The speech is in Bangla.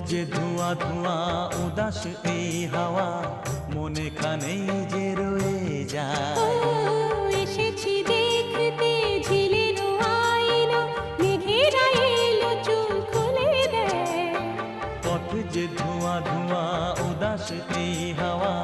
যে ধোঁয়া ধোঁয়া উদাস এই হাওয়া মনে খানেই যে রয়ে যায়। এসেছি দেখতে ঝিলের আইলো, মেঘেরা এলো চুল খুলে দেয়। পথ যে ধোঁয়া ধোঁয়া উদাস এই হাওয়া